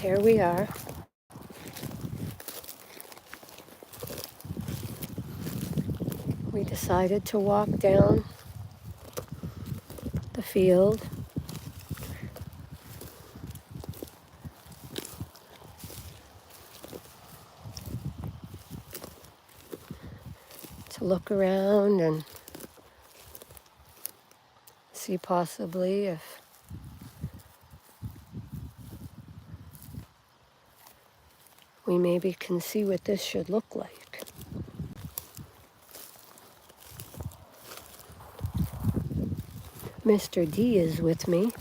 here we are. We decided to walk down the field. To look around and see possibly if we maybe can see what this should look like. Mr. D is with me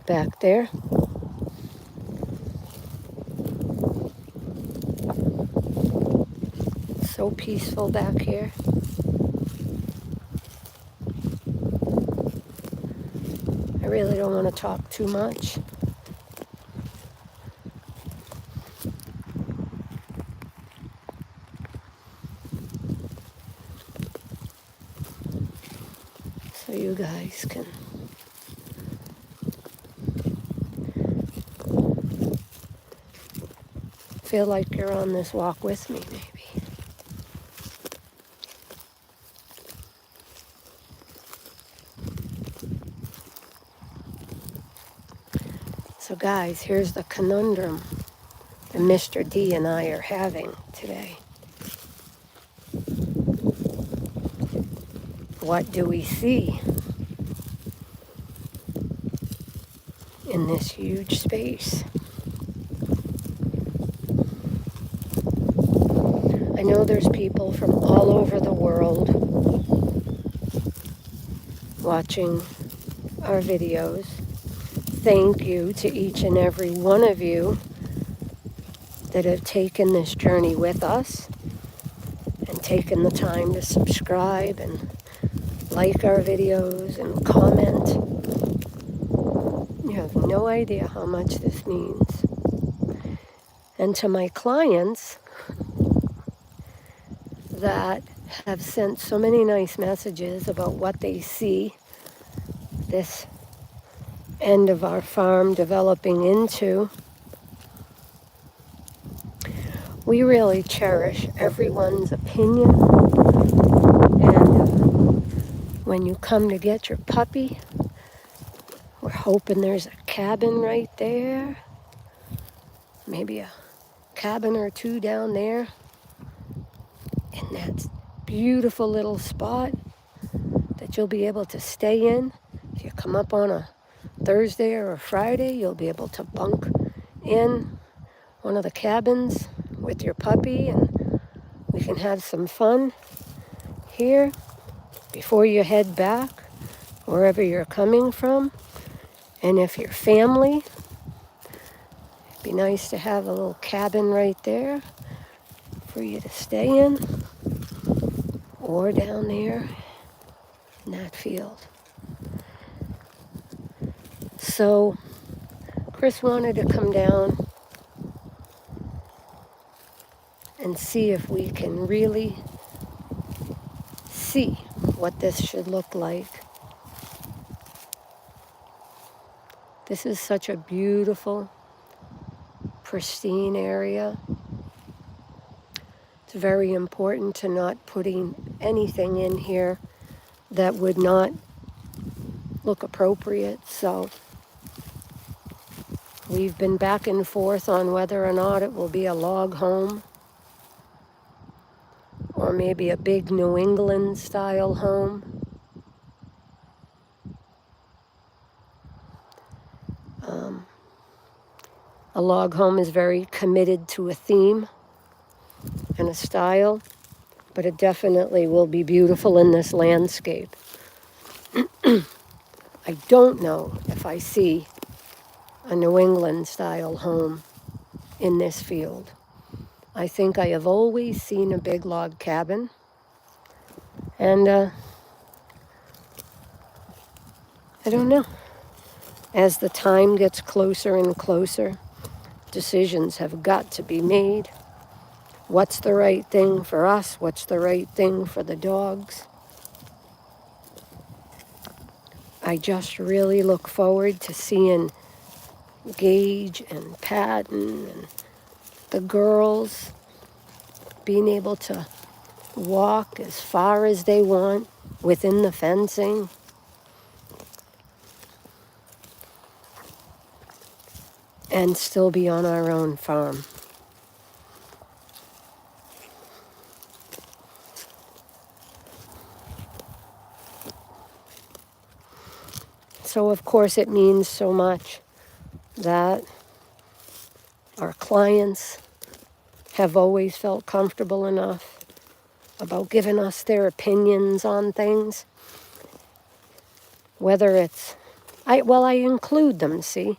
back there. So peaceful back here. I really don't want to talk too much. So you guys can feel like you're on this walk with me, maybe. So guys, here's the conundrum that Mr. D and I are having today. What do we see in this huge space? I know there's people from all over the world watching our videos. Thank you to each and every one of you that have taken this journey with us and taken the time to subscribe and like our videos and comment. You have no idea how much this means. And to my clients that have sent so many nice messages about what they see this end of our farm developing into, we really cherish everyone's opinion. And when you come to get your puppy, we're hoping there's a cabin right there, maybe a cabin or two down there in that beautiful little spot that you'll be able to stay in. If you come up on a Thursday or a Friday, you'll be able to bunk in one of the cabins with your puppy, and we can have some fun here before you head back wherever you're coming from. And if you're family, it'd be nice to have a little cabin right there for you to stay in, or down there in that field. So Chris wanted to come down and see if we can really see what this should look like. This is such a beautiful, pristine area. It's very important to not putting anything in here that would not look appropriate. So we've been back and forth on whether or not it will be a log home or maybe a big New England style home. A log home is very committed to a theme and a style, but it definitely will be beautiful in this landscape. I don't know if I see a New England style home in this field. I think I have always seen a big log cabin, and I don't know. As the time gets closer and closer, decisions have got to be made. What's the right thing for us? What's the right thing for the dogs? I just really look forward to seeing Gage and Patton and the girls being able to walk as far as they want within the fencing. And still be on our own farm. So of course it means so much that our clients have always felt comfortable enough about giving us their opinions on things. Whether it's, I include them, see?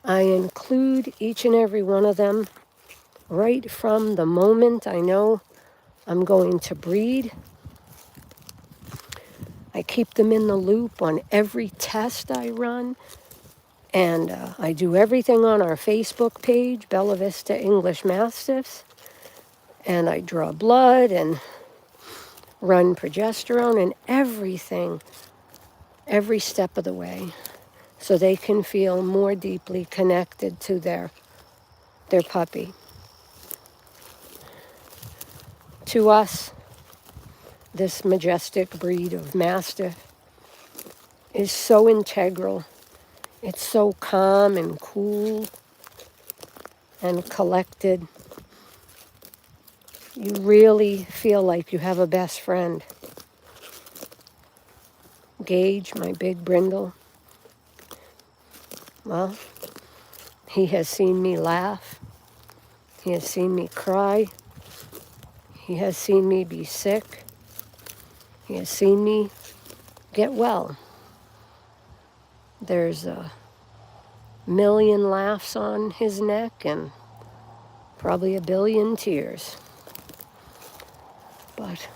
I include each and every one of them right from the moment I know I'm going to breed. I keep them in the loop on every test I run. And I do everything on our Facebook page, Bella Vista English Mastiffs. And I draw blood and run progesterone and everything, every step of the way, so they can feel more deeply connected to their puppy. To us, this majestic breed of Mastiff is so integral. It's so calm and cool and collected. You really feel like you have a best friend. Gage, my big brindle, well, he has seen me laugh. He has seen me cry. He has seen me be sick. He has seen me get well. There's a million laughs on his neck and probably a billion tears. But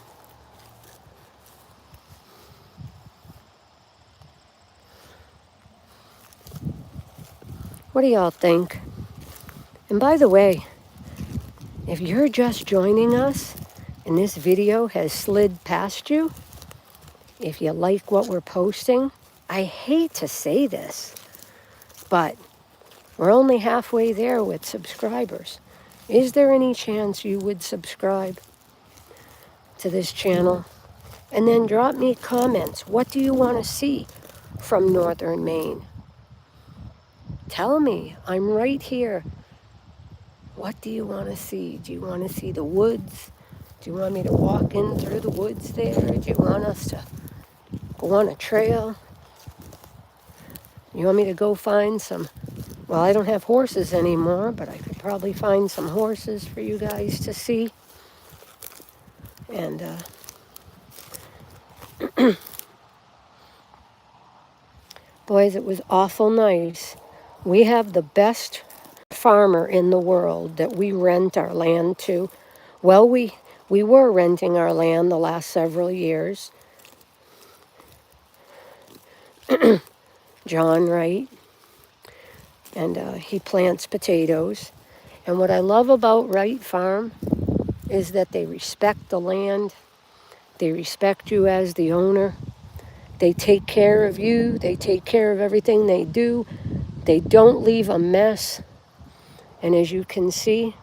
what do y'all think? And by the way, if you're just joining us and this video has slid past you, if you like what we're posting, I hate to say this, but we're only halfway there with subscribers. Is there any chance you would subscribe to this channel? And then drop me comments. What do you want to see from Northern Maine? Tell me. I'm right here. What do you want to see? Do you want to see the woods? Do you want me to walk in through the woods there? Do you want us to go on a trail? You want me to go find some... Well, I don't have horses anymore, but I could probably find some horses for you guys to see. And, boys, it was awful nice. We have the best farmer in the world that we rent our land to. Well, we were renting our land the last several years. John Wright. And he plants potatoes. And what I love about Wright Farm is that they respect the land. They respect you as the owner. They take care of you. They take care of everything they do. They don't leave a mess. And as you can see,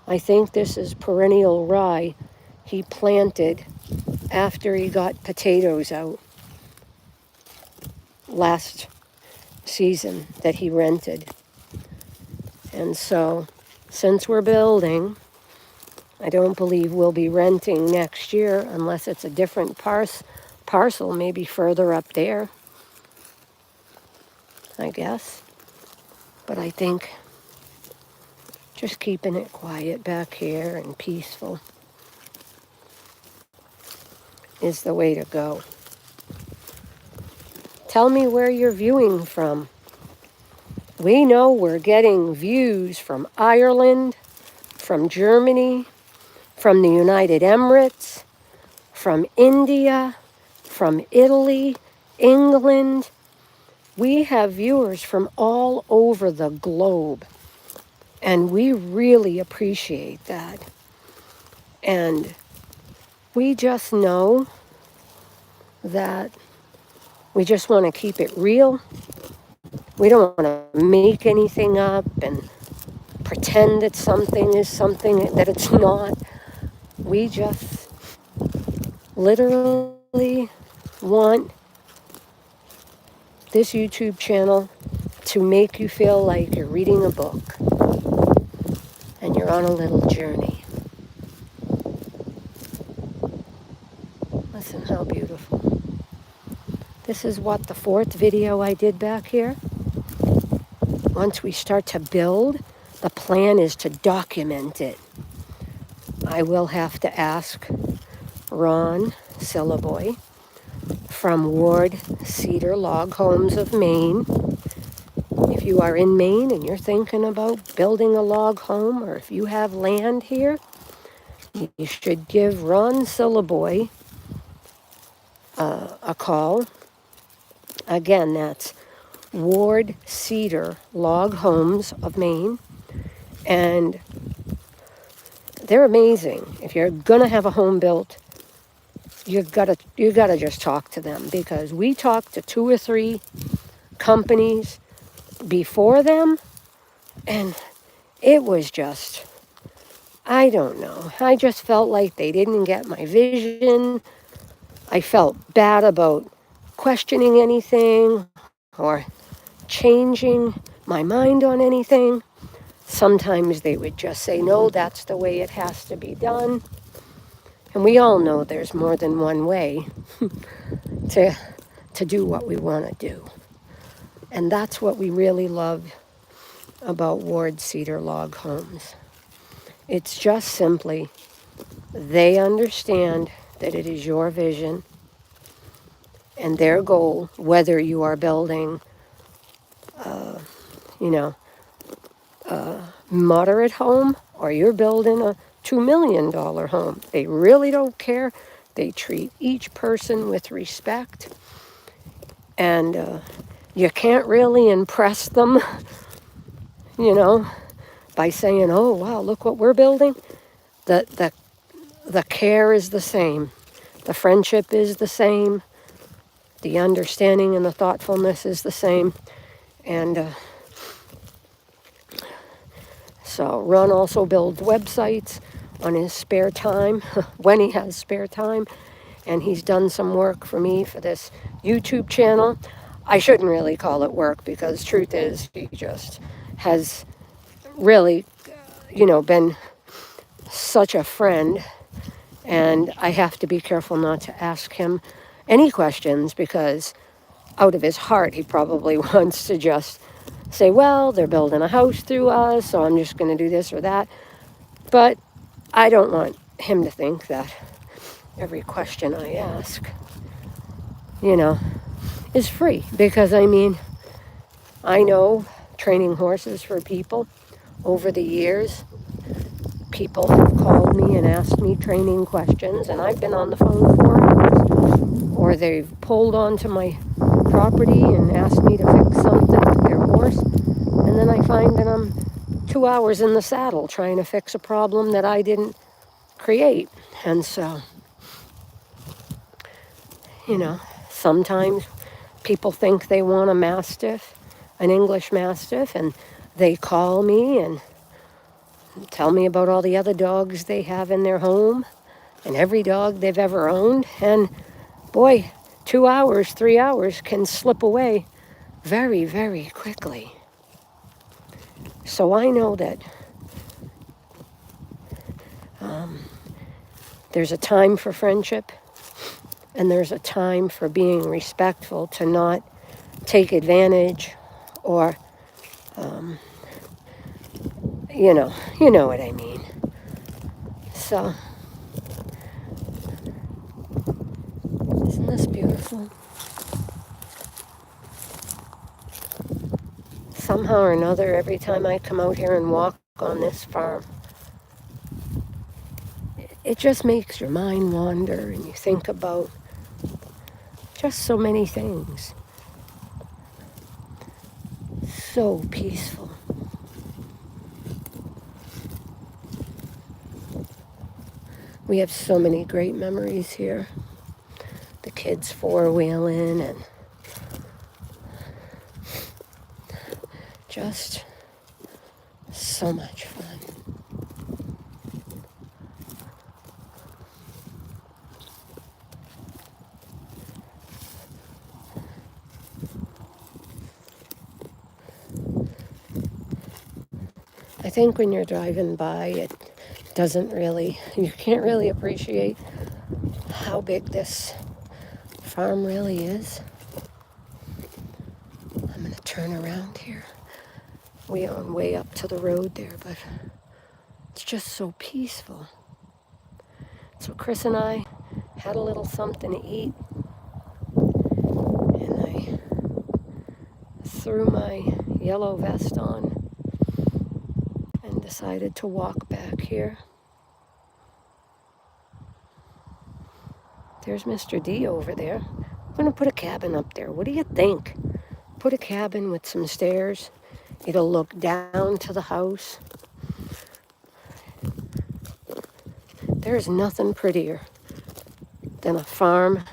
I think this is perennial rye he planted after he got potatoes out last season that he rented. And so, since we're building, I don't believe we'll be renting next year unless it's a different parcel, maybe further up there, I guess. But I think just keeping it quiet back here and peaceful is the way to go. Tell me where you're viewing from. We know we're getting views from Ireland, from Germany, from the United Emirates, from India, from Italy, England. We have viewers from all over the globe, and we really appreciate that. And we just know that we just want to keep it real. We don't want to make anything up and pretend that something is something that it's not. We just literally want this YouTube channel to make you feel like you're reading a book and you're on a little journey. Listen how beautiful. This is what the 4th video I did back here. Once we start to build, the plan is to document it. I will have to ask Ron Syllaboy from Ward Cedar Log Homes of Maine. If you are in Maine and you're thinking about building a log home, or if you have land here, you should give Ron Syllaboy a call. Again, that's Ward Cedar Log Homes of Maine. And they're amazing. If you're going to have a home built, you gotta just talk to them, because we talked to 2 or 3 companies before them, and it was just, I don't know. I just felt like they didn't get my vision. I felt bad about questioning anything or changing my mind on anything. Sometimes they would just say, no, that's the way it has to be done. And we all know there's more than one way to do what we want to do. And that's what we really love about Ward Cedar Log Homes. It's just simply, they understand that it is your vision and their goal, whether you are building, a moderate home or you're building a $2 million home. They really don't care. They treat each person with respect. And you can't really impress them, by saying, oh, wow, look what we're building. The care is the same. The friendship is the same. The understanding and the thoughtfulness is the same. And so Ron also builds websites on his spare time, when he has spare time. And he's done some work for me for this YouTube channel. I shouldn't really call it work, because truth is, he just has really, been such a friend. And I have to be careful not to ask him any questions, because out of his heart, he probably wants to just say, well, they're building a house through us, so I'm just going to do this or that. But I don't want him to think that every question I ask, is free. Because, I know training horses for people over the years, people have called me and asked me training questions, and I've been on the phone for hours. Or they've pulled onto my property and asked me to fix something with their horse. And then I find that I'm 2 hours in the saddle trying to fix a problem that I didn't create. And so, sometimes people think they want a Mastiff, an English Mastiff, and they call me and tell me about all the other dogs they have in their home and every dog they've ever owned. And boy, 2 hours, 3 hours can slip away very, very quickly. So I know that there's a time for friendship, and there's a time for being respectful, to not take advantage or, you know what I mean. So, isn't this beautiful? Somehow or another, every time I come out here and walk on this farm, it just makes your mind wander, and you think about just so many things. So peaceful. We have so many great memories here. The kids four-wheeling, and Just so much fun. I think when you're driving by, it you can't really appreciate how big this farm really is. I'm going to turn around here. We own way up to the road there, but it's just so peaceful. So Chris and I had a little something to eat, and I threw my yellow vest on and decided to walk back here. There's Mr. D over there. I'm going to put a cabin up there. What do you think? Put a cabin with some stairs. It'll look down to the house. There's nothing prettier than a farm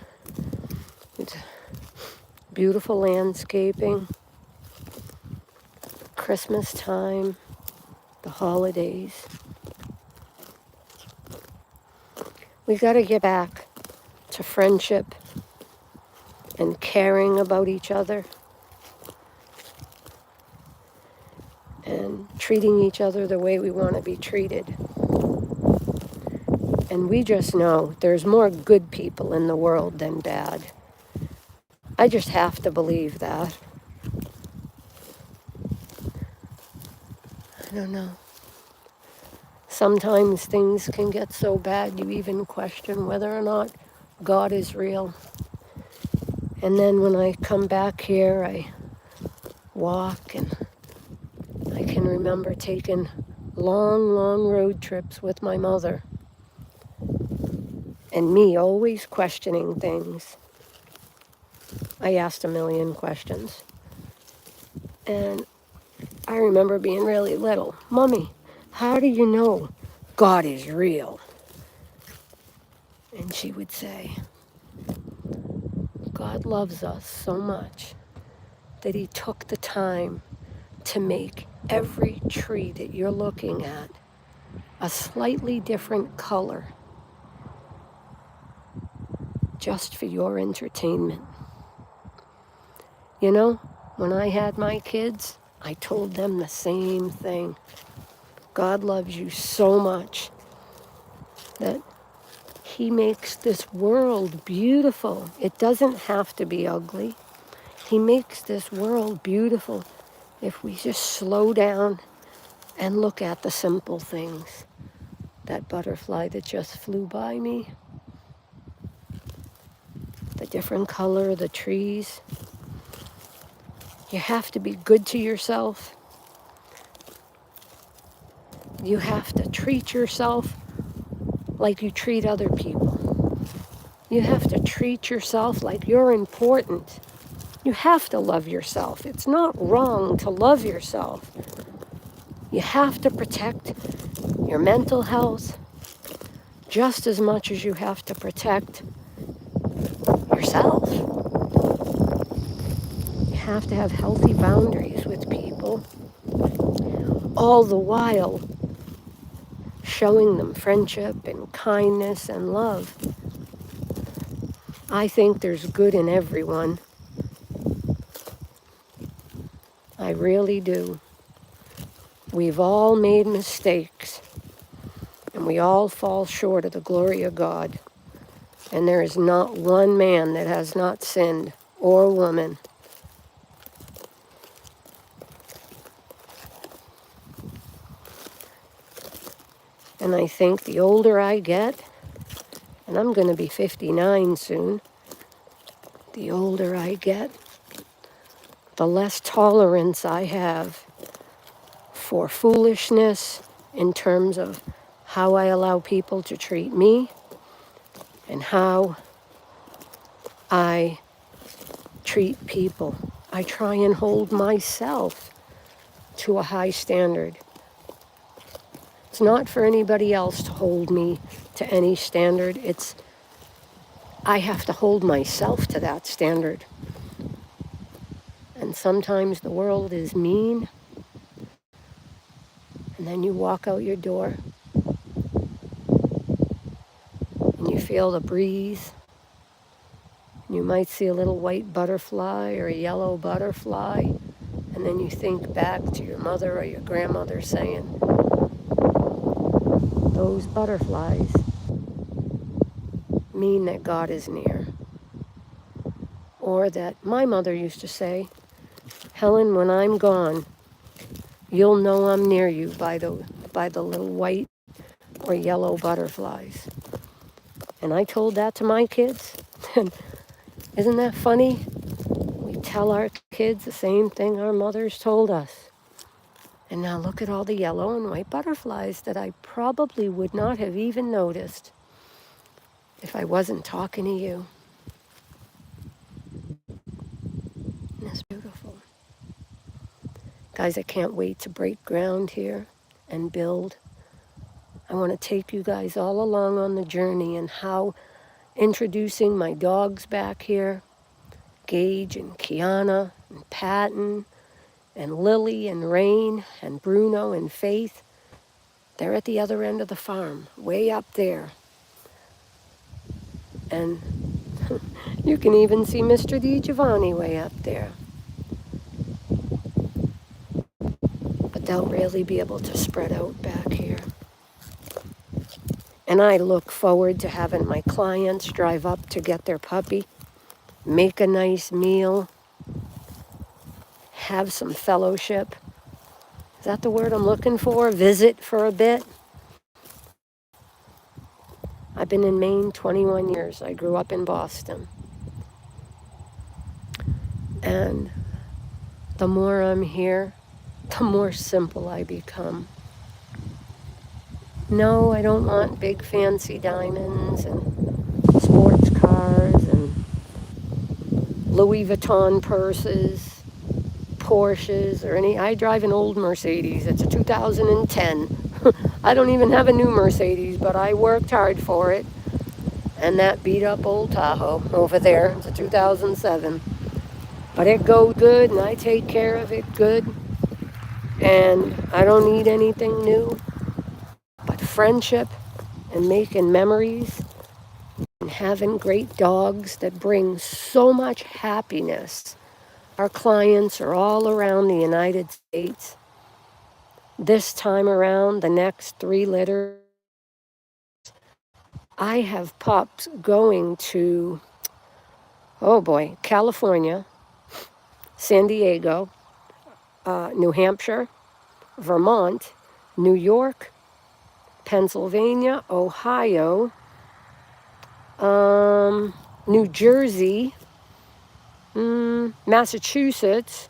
with beautiful landscaping, Christmas time, the holidays. We got to get back to friendship and caring about each other and treating each other the way we want to be treated. And we just know there's more good people in the world than bad. I just have to believe that. I don't know. Sometimes things can get so bad you even question whether or not God is real. And then when I come back here, I walk, and I can remember taking long, long road trips with my mother. And me always questioning things. I asked a million questions. And I remember being really little. Mommy, how do you know God is real? And she would say, God loves us so much that he took the time to make every tree that you're looking at a slightly different color just for your entertainment. You know, when I had my kids, I told them the same thing. God loves you so much that he makes this world beautiful. It doesn't have to be ugly. He makes this world beautiful if we just slow down and look at the simple things. That butterfly that just flew by me, the different color of the trees. You have to be good to yourself. You have to treat yourself like you treat other people. You have to treat yourself like you're important. You have to love yourself. It's not wrong to love yourself. You have to protect your mental health just as much as you have to protect yourself. You have to have healthy boundaries with people, all the while showing them friendship and kindness and love. I think there's good in everyone. I really do. We've all made mistakes, and we all fall short of the glory of God. And there is not one man that has not sinned, or woman. And I think the older I get, and I'm going to be 59 soon, the older I get, the less tolerance I have for foolishness in terms of how I allow people to treat me and how I treat people. I try and hold myself to a high standard. It's not for anybody else to hold me to any standard. I have to hold myself to that standard. And sometimes the world is mean, And then you walk out your door and you feel the breeze. You might see a little white butterfly or a yellow butterfly. And then you think back to your mother or your grandmother saying, those butterflies mean that God is near. Or that my mother used to say, Helen, when I'm gone, you'll know I'm near you by the little white or yellow butterflies. And I told that to my kids. And isn't that funny? We tell our kids the same thing our mothers told us. And now look at all the yellow and white butterflies that I probably would not have even noticed if I wasn't talking to you. And it's beautiful. Guys, I can't wait to break ground here and build. I want to take you guys all along on the journey and how introducing my dogs back here, Gage and Kiana and Patton and Lily and Rain and Bruno and Faith, they're at the other end of the farm, way up there. And you can even see Mr. DiGiovanni way up there. But they'll really be able to spread out back here. And I look forward to having my clients drive up to get their puppy, make a nice meal, have some fellowship. Is that the word I'm looking for? Visit for a bit. I've been in Maine 21 years. I grew up in Boston. And the more I'm here, the more simple I become. No, I don't want big fancy diamonds and sports cars and Louis Vuitton purses, Porsches, or any. I drive an old Mercedes. It's a 2010. I don't even have a new Mercedes, but I worked hard for it. And that beat up old Tahoe over there. It's a 2007. But it goes good, and I take care of it good. And I don't need anything new but friendship and making memories and having great dogs that bring so much happiness. Our clients are all around the United States. This time around, the next 3 litters, I have pups going to, oh boy, California, San Diego, New Hampshire, Vermont, New York, Pennsylvania, Ohio, New Jersey, Massachusetts.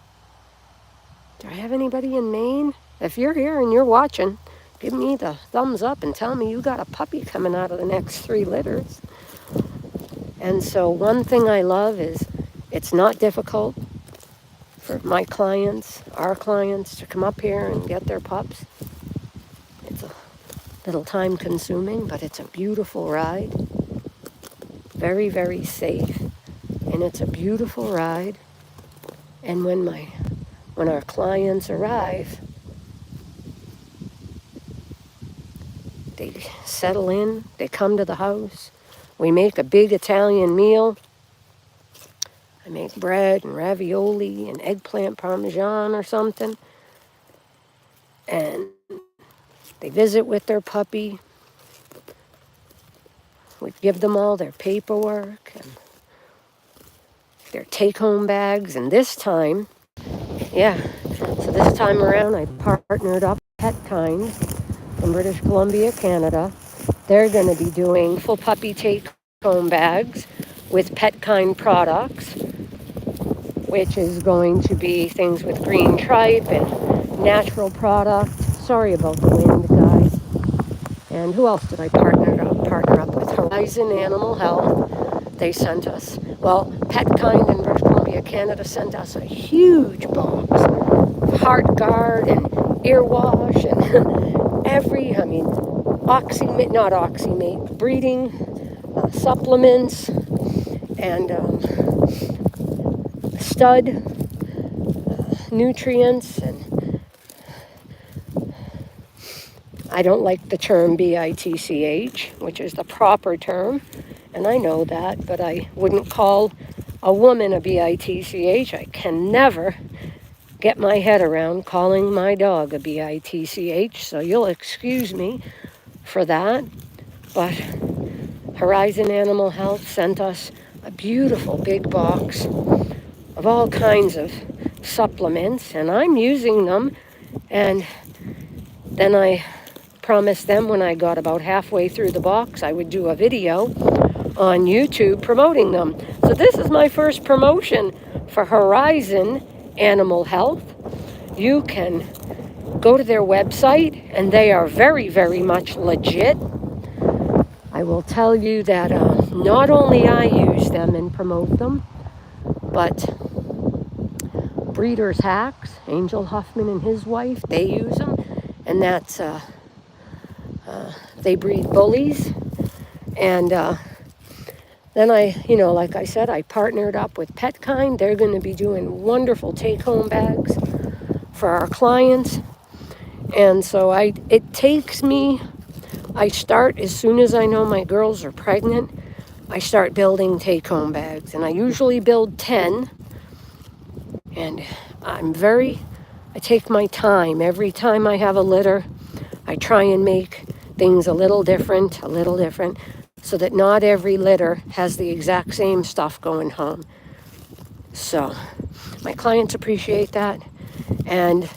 Do I have anybody in Maine? If you're here and you're watching, give me the thumbs up and tell me you got a puppy coming out of the next 3 litters. And so one thing I love is it's not difficult for my clients, our clients, to come up here and get their pups. It's a little time consuming, but it's a beautiful ride. Very, very safe. And it's a beautiful ride. And when our clients arrive, they settle in, they come to the house. We make a big Italian meal. I make bread and ravioli and eggplant parmesan or something. And they visit with their puppy. We give them all their paperwork and their take-home bags. And this time, so this time around I partnered up with Petkind in British Columbia, Canada. They're going to be doing full puppy take-home bags with Petkind products, which is going to be things with green tripe and natural products. Sorry about the wind, guys. And who else did I partner up with? Horizon Animal Health. They sent us, Petkind in British Columbia, Canada sent us a huge box of Heart Guard and ear wash and not oxymate, breeding supplements and stud nutrients and I don't like the term bitch, which is the proper term, and I know that, but I wouldn't call a woman a bitch. I can never get my head around calling my dog a bitch, so you'll excuse me for that. But Horizon Animal Health sent us a beautiful big box of all kinds of supplements, and I'm using them. And then I promised them when I got about halfway through the box I would do a video on YouTube promoting them. So this is my first promotion for Horizon Animal Health. You can go to their website, and they are very, very much legit. I will tell you that not only I use them and promote them, but Breeders Hacks, Angel Huffman and his wife, they use them. And that's, they breed bullies. And then like I said, I partnered up with Petkind. They're going to be doing wonderful take-home bags for our clients. And so it takes me, I start as soon as I know my girls are pregnant, I start building take-home bags. And I usually build 10. And I take my time. Every time I have a litter, I try and make things a little different, so that not every litter has the exact same stuff going home. So my clients appreciate that. And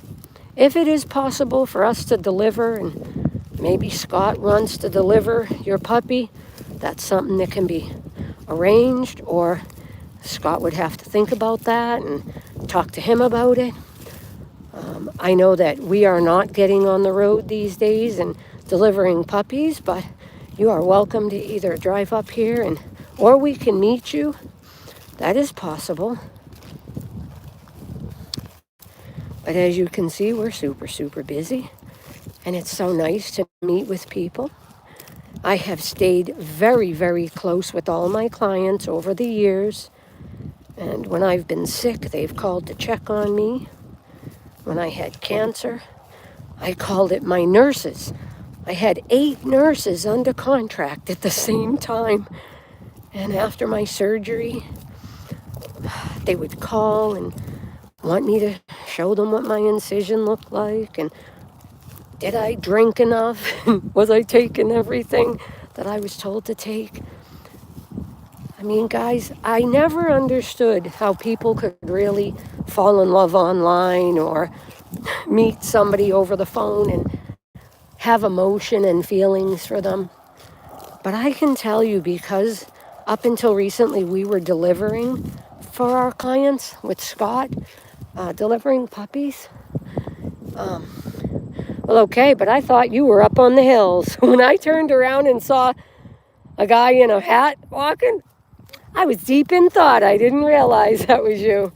if it is possible for us to deliver, and maybe Scott wants to deliver your puppy, that's something that can be arranged, or Scott would have to think about that and talk to him about it. I know that we are not getting on the road these days and delivering puppies, but you are welcome to either drive up here or we can meet you. That is possible. But as you can see, we're super, super busy, and it's so nice to meet with people. I have stayed very, very close with all my clients over the years. And when I've been sick, they've called to check on me. When I had cancer, I called it my nurses. I had 8 nurses under contract at the same time. And after my surgery, they would call and want me to show them what my incision looked like. And did I drink enough? Was I taking everything that I was told to take? I mean, guys, I never understood how people could really fall in love online or meet somebody over the phone and have emotion and feelings for them. But I can tell you, because up until recently we were delivering for our clients with Scott, delivering puppies. Well, okay, but I thought you were up on the hills. When I turned around and saw a guy in a hat walking, I was deep in thought. I didn't realize that was you.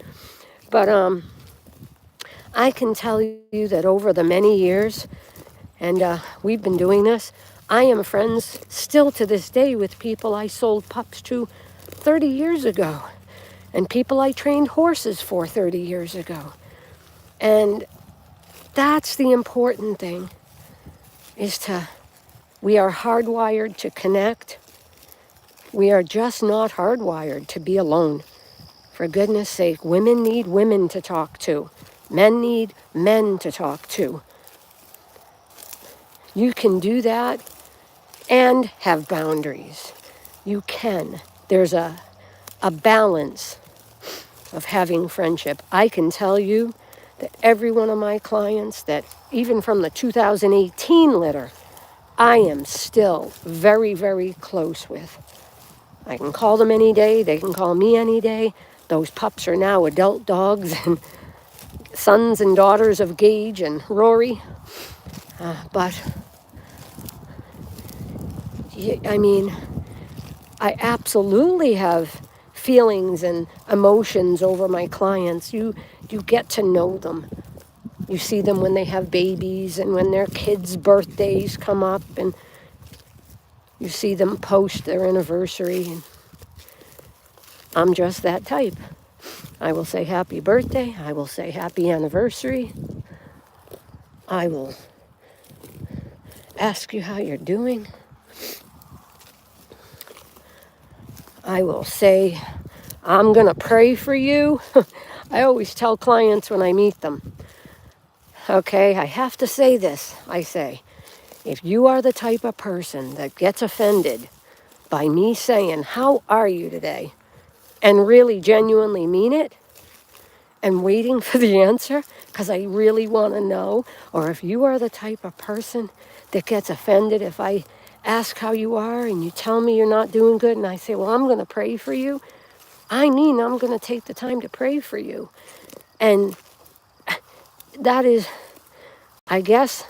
But I can tell you that over the many years, and we've been doing this, I am friends still to this day with people I sold pups to 30 years ago, and people I trained horses for 30 years ago. And that's the important thing, we are hardwired to connect. We are just not hardwired to be alone. For goodness sake, women need women to talk to. Men need men to talk to. You can do that and have boundaries. You can. There's a balance of having friendship. I can tell you that every one of my clients, that even from the 2018 litter, I am still very, very close with. I can call them any day. They can call me any day. Those pups are now adult dogs and sons and daughters of Gage and Rory. But, I mean, I absolutely have feelings and emotions over my clients. You get to know them. You see them when they have babies and when their kids' birthdays come up, and you see them post their anniversary. And I'm just that type. I will say happy birthday. I will say happy anniversary. I will ask you how you're doing. I will say, I'm going to pray for you. I always tell clients when I meet them, okay, I have to say this. I say, if you are the type of person that gets offended by me saying, how are you today? And really genuinely mean it, and waiting for the answer because I really want to know, or if you are the type of person that gets offended if I ask how you are and you tell me you're not doing good and I say, well, I'm going to pray for you, I mean I'm going to take the time to pray for you. And that is, I guess,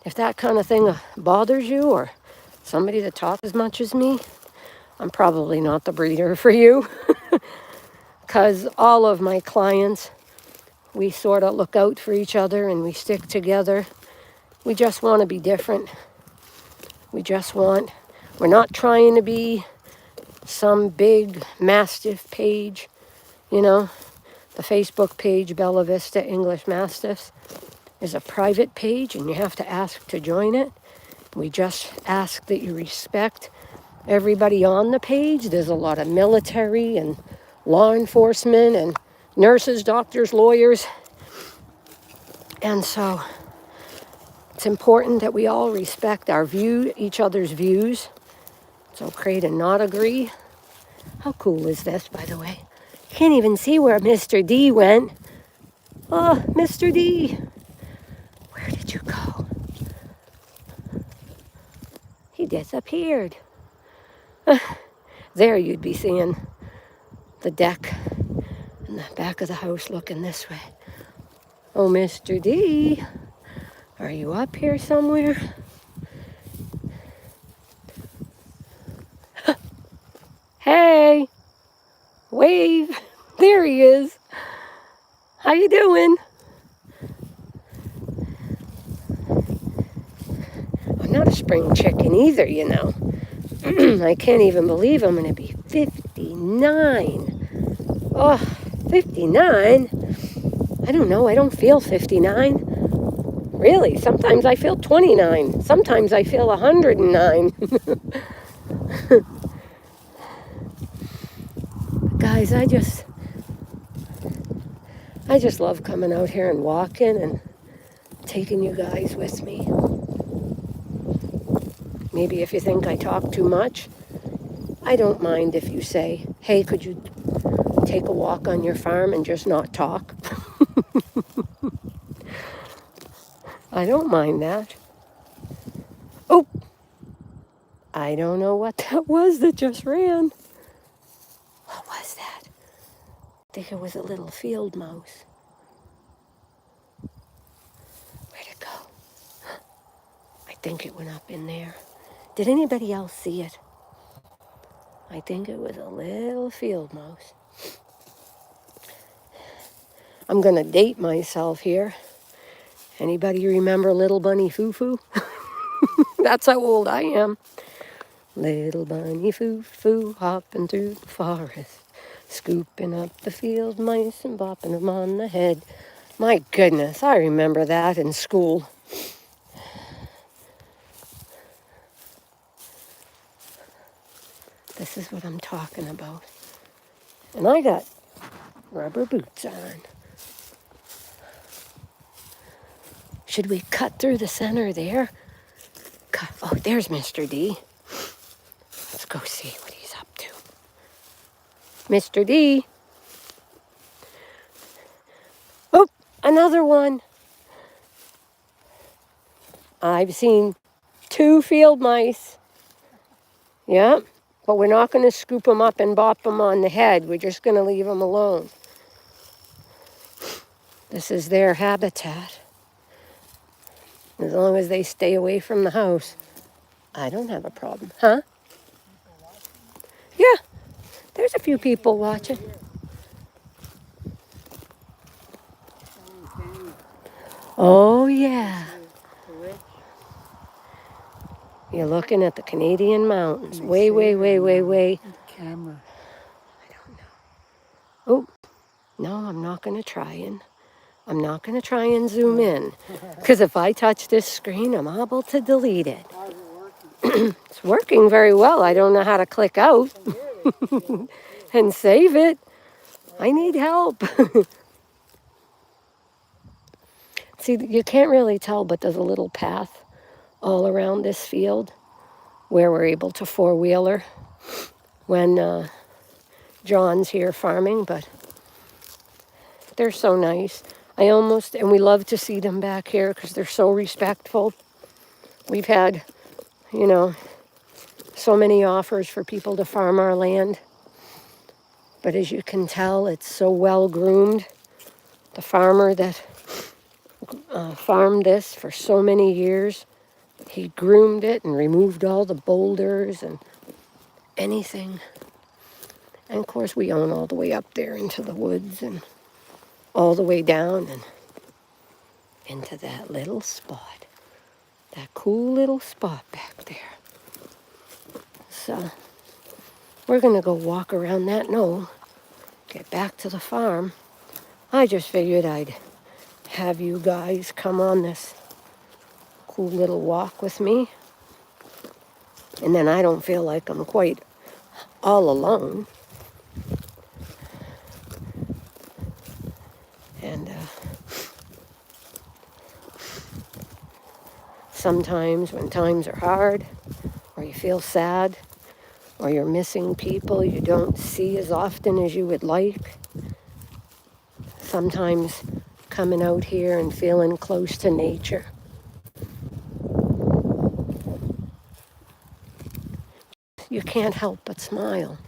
if that kind of thing bothers you or somebody that talks as much as me, I'm probably not the breeder for you because all of my clients, we sort of look out for each other and we stick together. We just want to be different. We're not trying to be some big Mastiff page, you know. The Facebook page, Bella Vista English Mastiffs, is a private page and you have to ask to join it. We just ask that you respect everybody on the page. There's a lot of military and law enforcement and nurses, doctors, lawyers. And so it's important that we all respect each other's views. It's okay to not agree. How cool is this, by the way? Can't even see where Mr. D went. Oh, Mr. D, where did you go? He disappeared. There you'd be seeing the deck in the back of the house looking this way. Oh, Mr. D, are you up here somewhere? Hey, wave. There he is. How you doing? I'm not a spring chicken either, you know. I can't even believe I'm going to be 59. Oh, 59? I don't know. I don't feel 59. Really, sometimes I feel 29. Sometimes I feel 109. Guys, I just love coming out here and walking and taking you guys with me. Maybe if you think I talk too much, I don't mind if you say, hey, could you take a walk on your farm and just not talk? I don't mind that. Oh, I don't know what that was that just ran. What was that? I think it was a little field mouse. Where'd it go? I think it went up in there. Did anybody else see it? I think it was a little field mouse. I'm going to date myself here. Anybody remember Little Bunny Foo-Foo? That's how old I am. Little bunny foo-foo hopping through the forest, scooping up the field mice and bopping them on the head. My goodness, I remember that in school. This is what I'm talking about. And I got rubber boots on. Should we cut through the center there? Oh, there's Mr. D. Let's go see what he's up to. Mr. D. Oh, another one. I've seen 2 field mice. Yeah, but we're not going to scoop them up and bop them on the head. We're just going to leave them alone. This is their habitat. As long as they stay away from the house, I don't have a problem. Huh? Yeah, there's a few people watching. Oh, yeah. You're looking at the Canadian mountains. Way, way, way, way, way. Camera. I don't know. Oh, no, I'm not going to try and I'm not going to try and zoom in, because if I touch this screen, I'm able to delete it. How's it working? It's working very well. I don't know how to click out and save it. I need help. See, you can't really tell, but there's a little path all around this field where we're able to four-wheeler when John's here farming, but they're so nice. And we love to see them back here because they're so respectful. We've had, you know, so many offers for people to farm our land. But as you can tell, it's so well groomed. The farmer that farmed this for so many years, he groomed it and removed all the boulders and anything. And of course, we own all the way up there into the woods and all the way down and into that little spot. That cool little spot back there. So we're going to go walk around that knoll, get back to the farm. I just figured I'd have you guys come on this cool little walk with me. And then I don't feel like I'm quite all alone. And sometimes when times are hard, or you feel sad, or you're missing people you don't see as often as you would like, sometimes coming out here and feeling close to nature, you can't help but smile.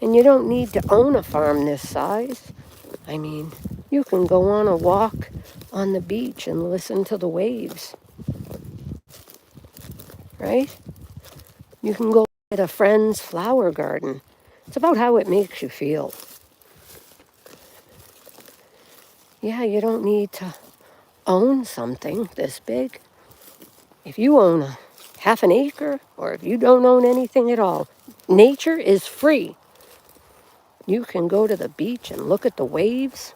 And you don't need to own a farm this size. I mean, you can go on a walk on the beach and listen to the waves, right? You can go at a friend's flower garden. It's about how it makes you feel. Yeah, you don't need to own something this big. If you own a half an acre, or if you don't own anything at all, nature is free. You can go to the beach and look at the waves.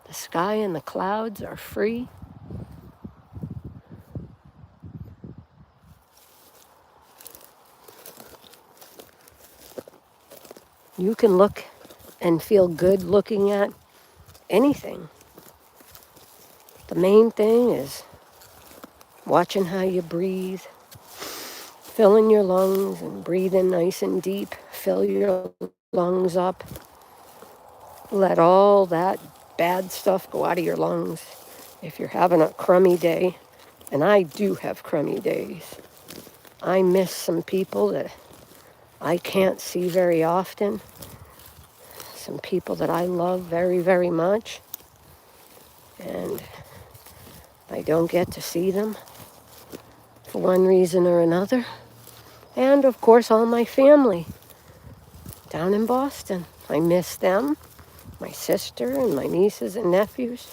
The sky and the clouds are free. You can look and feel good looking at anything. The main thing is watching how you breathe, filling your lungs and breathing nice and deep. Fill your lungs up. Let all that bad stuff go out of your lungs. If you're having a crummy day, and I do have crummy days, I miss some people that I can't see very often, some people that I love very, very much, and I don't get to see them for one reason or another. And of course, all my family down in Boston. I miss them, my sister and my nieces and nephews.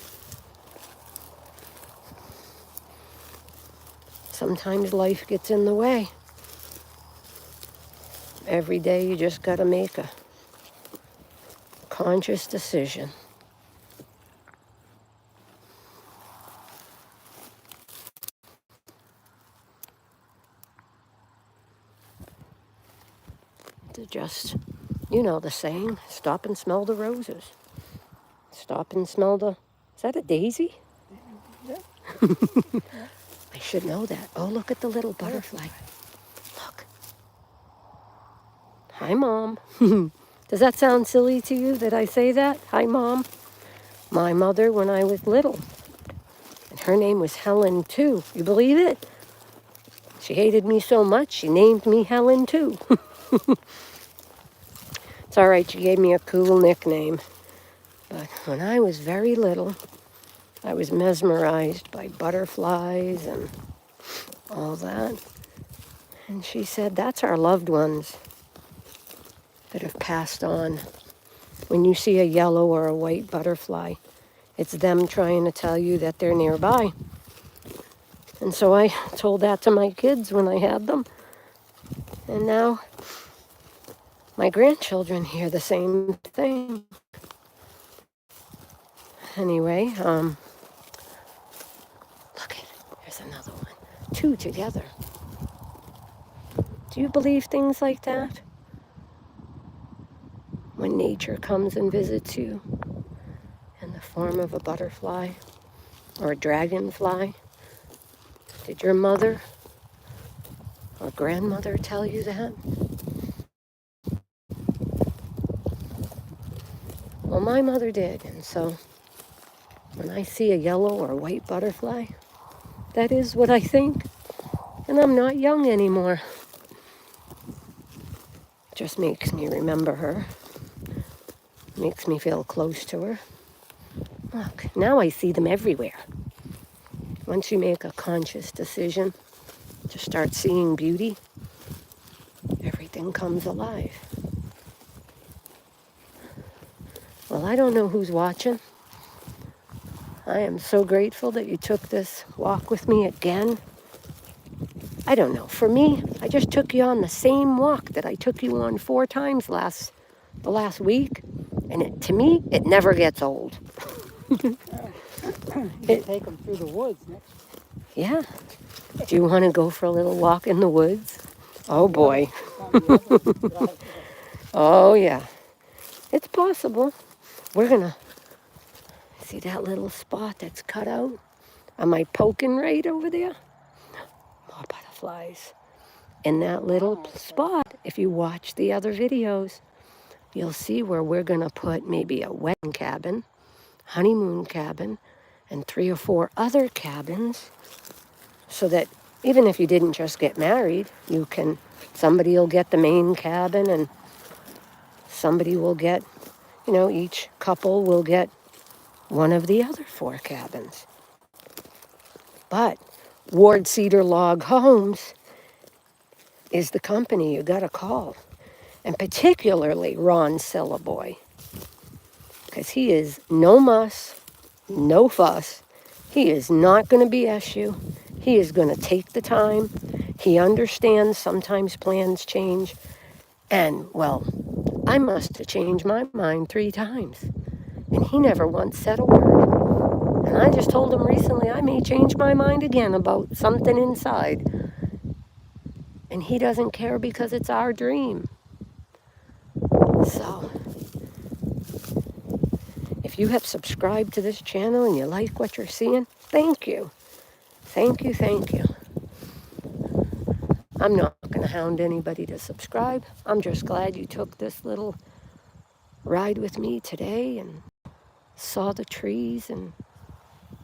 Sometimes life gets in the way. Every day you just got to make a conscious decision. To just, you know the saying, stop and smell the roses. Stop and smell the, is that a daisy? Yeah. I should know that. Oh, look at the little butterfly. Look. Hi, Mom. Does that sound silly to you that I say that? Hi, Mom. My mother when I was little. And her name was Helen, too. You believe it? She hated me so much, she named me Helen, too. It's all right, she gave me a cool nickname. But when I was very little, I was mesmerized by butterflies and all that. And she said, that's our loved ones that have passed on. When you see a yellow or a white butterfly, it's them trying to tell you that they're nearby. And so I told that to my kids when I had them. And now my grandchildren hear the same thing. Anyway, look at it. There's another one. 2 together. Do you believe things like that? When nature comes and visits you in the form of a butterfly or a dragonfly? Did your mother or grandmother tell you that? Well, my mother did, and so when I see a yellow or white butterfly, that is what I think, and I'm not young anymore. It just makes me remember her, makes me feel close to her. Look, now I see them everywhere. Once you make a conscious decision to start seeing beauty, everything comes alive. Well, I don't know who's watching. I am so grateful that you took this walk with me again. I don't know. For me, I just took you on the same walk that I took you on 4 times the last week. And to me, it never gets old. You take them through the woods next. Yeah. Do you want to go for a little walk in the woods? Oh, boy. Oh, yeah. It's possible. We're going to see that little spot that's cut out. Am I poking right over there? More butterflies. In that little spot, if you watch the other videos, you'll see where we're going to put maybe a wedding cabin, honeymoon cabin, and 3 or 4 other cabins, so that even if you didn't just get married, somebody will get the main cabin and somebody will get, each couple will get one of the other 4 cabins. But Ward Cedar Log Homes is the company you got to call. And particularly Ron Cellaboy, because he is no muss, no fuss. He is not going to BS you. He is going to take the time. He understands sometimes plans change. And, well, I must have changed my mind 3 times. And he never once said a word. And I just told him recently I may change my mind again about something inside. And he doesn't care because it's our dream. So, if you have subscribed to this channel and you like what you're seeing, thank you. Thank you, thank you. I'm not going to hound anybody to subscribe. I'm just glad you took this little ride with me today and saw the trees. And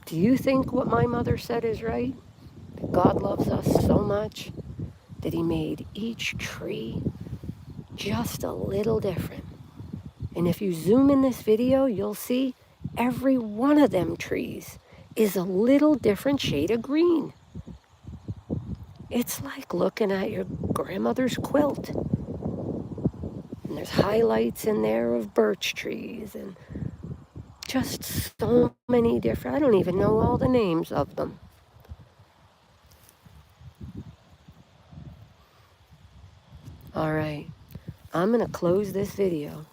do you think what my mother said is right? That God loves us so much that he made each tree just a little different. And if you zoom in this video, you'll see every one of them trees is a little different shade of green. It's like looking at your grandmother's quilt. And there's highlights in there of birch trees and just so many different, I don't even know all the names of them. All right, I'm going to close this video.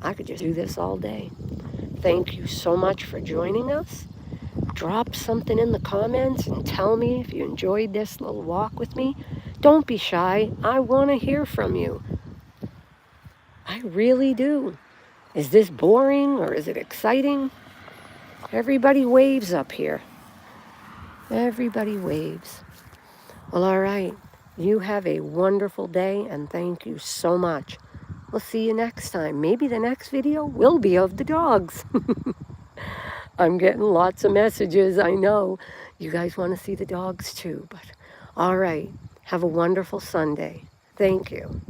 I could just do this all day. Thank you so much for joining us. Drop something in the comments and tell me if you enjoyed this little walk with me. Don't be shy. I want to hear from you. I really do. Is this boring or is it exciting? Everybody waves up here. Everybody waves. Well, all right. You have a wonderful day and thank you so much. We'll see you next time. Maybe the next video will be of the dogs. I'm getting lots of messages. I know you guys want to see the dogs too. But all right. Have a wonderful Sunday. Thank you.